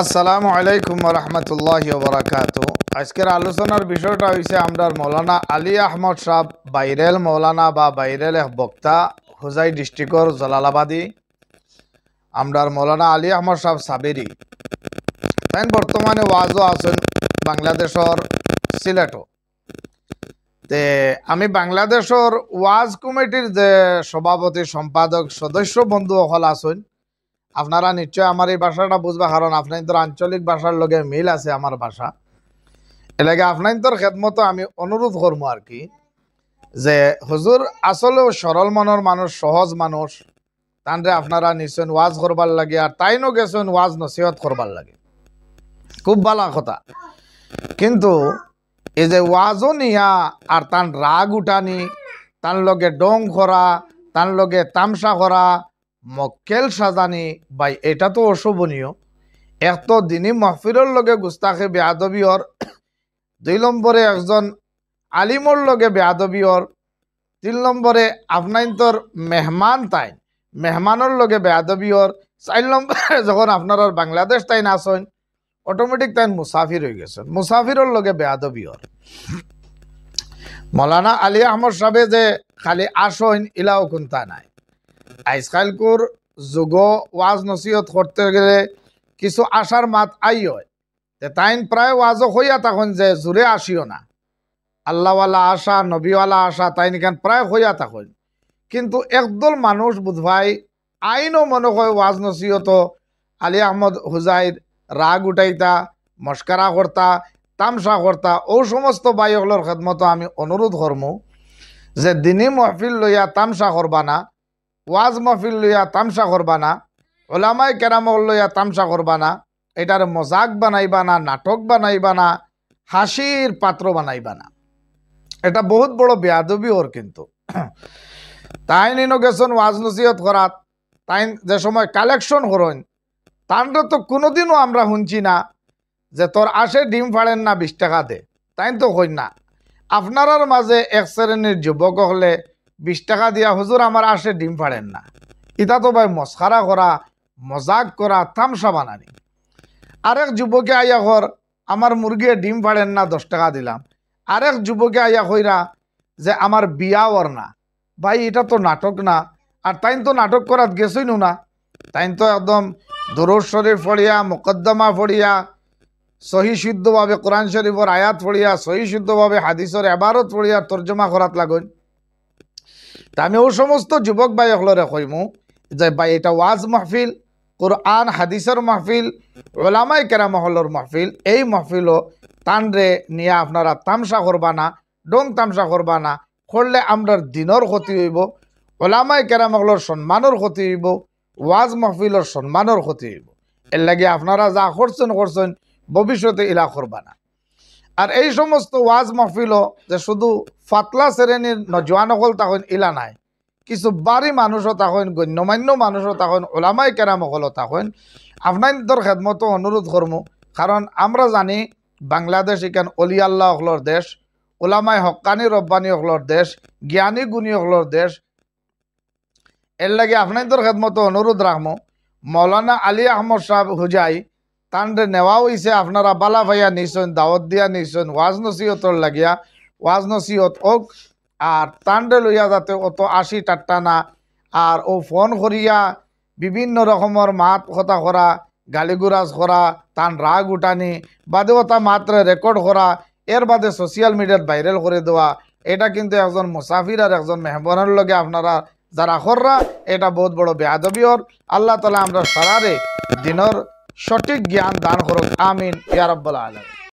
আসসালামু আলাইকুম ওয়া রাহমাতুল্লাহি ওয়া বারাকাতুহু। আজকের আলোচনার বিষয়টা হইছে আমরার মৌলানা আলী আহমদ সাহেব বাইরেল মৌলানা বা বাইরেল এক বক্তা হুজাই ডিস্ট্রিক্টর জালালাবাদী। আমরার মৌলানা আলী আহমদ সাহেব সাবেরি তাই বর্তমানে ওয়াজও আছেন বাংলাদেশের সিলেটও। তে আমি বাংলাদেশের ওয়াজ কমিটির যে সভাপতি সম্পাদক সদস্য বন্ধু সকল আছেন, আপনারা নিশ্চয় আমার এই ভাষাটা বুঝবা, কারণ আপনাদের আঞ্চলিক ভাষার লগে মিল আছে আমার ভাষা। এলাকা আপনাদের খেদমতো আমি অনুরোধ করবো আর কি, যে হুজুর আসলেও সরল মনের মানুষ, সহজ মানুষ, তানরে আপনারা নিশ্চয় ওয়াজ করবার লাগে, আর তাইনও গেছেন ওয়াজ নসিহত করবার লাগে, খুব ভালো কথা। কিন্তু এই যে ওয়াজও নিয়া আর তান রাগ উঠানি, তার লগে ডং করা, তার লগে তামসা করা, মক্কেল সাজানি, ভাই এটা তো অশোভনীয়। এক তো দিনী মহফিলের লগে গুস্তাখে বেয়াদবিয়র, 2 নম্বরে একজন আলিমর লগে বেয়াদবিয়র, 3 নম্বরে আপনার মেহমান তাই মেহমানের লগে বেয়াদবিয়র, 4 নম্বরে যখন আপনার বাংলাদেশ তাই আসেন অটোমেটিক তাই মুসাফির হয়ে গেছেন, মুসাফিরের লগে বেয়াদবিয়র। মৌলানা আলী আহমদ সাহেব যে খালি আসেন ইলাও কোনটা নাই। আজকালকুর যুগ ওয়াজ নসিহত করতে গেলে কিছু আশার মাত আই হয়, তাইন প্রায় ওয়াজও হইয়া তখন যে জোরে আসিও না, আল্লাহওয়ালা আশা, নবীওয়ালা আশা, তাইন এখান প্রায় হইয়া তখন। কিন্তু একদল মানুষ বুধভাই আইনও মনে হয় ওয়াজ নসিহত আলী আহমদ হুজাইর রাগ উঠাইতা, মস্কারা করতা, তামসা করতা, ও সমস্ত বাইকগুলোর খেদমতো আমি অনুরোধ করমু যে দিনী মহফিল লইয়া তামসা করবা না, ওয়াজ মহফিল লইয়া তামসা করবা না, ওলামাই কেরামল লইয়া তামসা করবা না, এটার মজাক বানাইবা না, নাটক বানাইবা না, হাসির পাত্র বানাইবা না। এটা বহুত বড় বেয়াদবি ওর। কিন্তু তাই নিনো গেছেন ওয়াজ নসিহত করাত, তাই যে সময় কালেকশন করেন, তানটা তো কোনোদিনও আমরা শুনছি না যে তোর আসে ডিম ফাড়েন না 20 টাকা দে, তাই তো হই না। আপনার মাঝে এক শ্রেণীর যুবক হলে 20 টাকা দিয়া হুজুর আমার আসে ডিম ফাড়েন না, ইটা তো ভাই মস্কারা করা, মজাক করা, তামসা বানানি। আরেক যুবকে আইয়া ঘর আমার মুরগিয়ে ডিম ফাড়েন না 10 টাকা দিলাম, আরেক যুবকে আইয়া কইরা যে আমার বিয়া ওর না। ভাই এটা তো নাটক না। আর তাইন তো নাটক করাত গেছই না, তাইন তো একদম দুরূদ শরীফ পড়িয়া, মুকদ্দমা পড়িয়া, সহি শুদ্ধভাবে কোরআন শরীফের আয়াত পড়িয়া, সহি শুদ্ধভাবে হাদিসের ইবারত পড়িয়া তর্জমা করাত লাগন। তা আমি ও সমস্ত যুবক ভাই সকলরে কইমু যে ভাই এটা ওয়াজ মাহফিল, কোরআন হাদিসের মাহফিল, ওলামাই কেরাম হলর মাহফিল। এই মাহফিলও তানরে নিয়ে আপনারা তামসা করবা না, ডং তামসা করবা না, করলে আমরার দিনের ক্ষতি হইব, ওলামাই কেরাম হলর সম্মানের ক্ষতি হইব, ওয়াজ মাহফিলর সম্মানের ক্ষতি হইব। এর লাগে আপনারা যা করছেন ভবিষ্যতে ইলা করবা না। আর এই সমস্ত ওয়াজ মাহফিলও যে শুধু ফাতলা শ্রেণীর নজওয়ান হল তখন ইলা নাই, কিছু বাড়ি মানুষও তখন, গণ্যমান্য মানুষও তখন, ওলামাই কেরাম হলও তখন। আপনাদের খেদমতো অনুরোধ করমু, কারণ আমরা জানি বাংলাদেশ এখান অলি আল্লাহ হলর দেশ, ওলামাই হক্কানি রব্বানি হলর দেশ, জ্ঞানী গুণী হলর দেশ। এর লাগে আপনাদের খেদমতো অনুরোধ রাখমু, মৌলানা আলী আহমদ সাহেব হুজাই তানরে নেওয়া হয়েছে, আপনারা বালা ভাইয়া নিছেন, দাওয়াত দিয়া নিছেন, ওয়াজ নসিহতর লাগিয়া ওয়াজ নসিহত হোক। আর তানরে লইয়া যাতে অত আসি টাট্টা না, আর ও ফোন করিয়া বিভিন্ন রকমের মাত কথা করা, গালিগুরাজ করা, তান রাগ উঠানি, বাদে ওটা মাত্র রেকর্ড করা, এর বাদে সোশ্যাল মিডিয়াত ভাইরাল করে দেওয়া, এটা কিন্তু একজন মুসাফির আর একজন মেহমানের লগে আপনারা যারা কররা, এটা বহুত বড় বেয়াদবিয়র। আল্লাহ তাআলা আমরা সারারে দিনের সঠিক জ্ঞান দান করুক, আমিন ইয়া রাব্বাল আলামিন।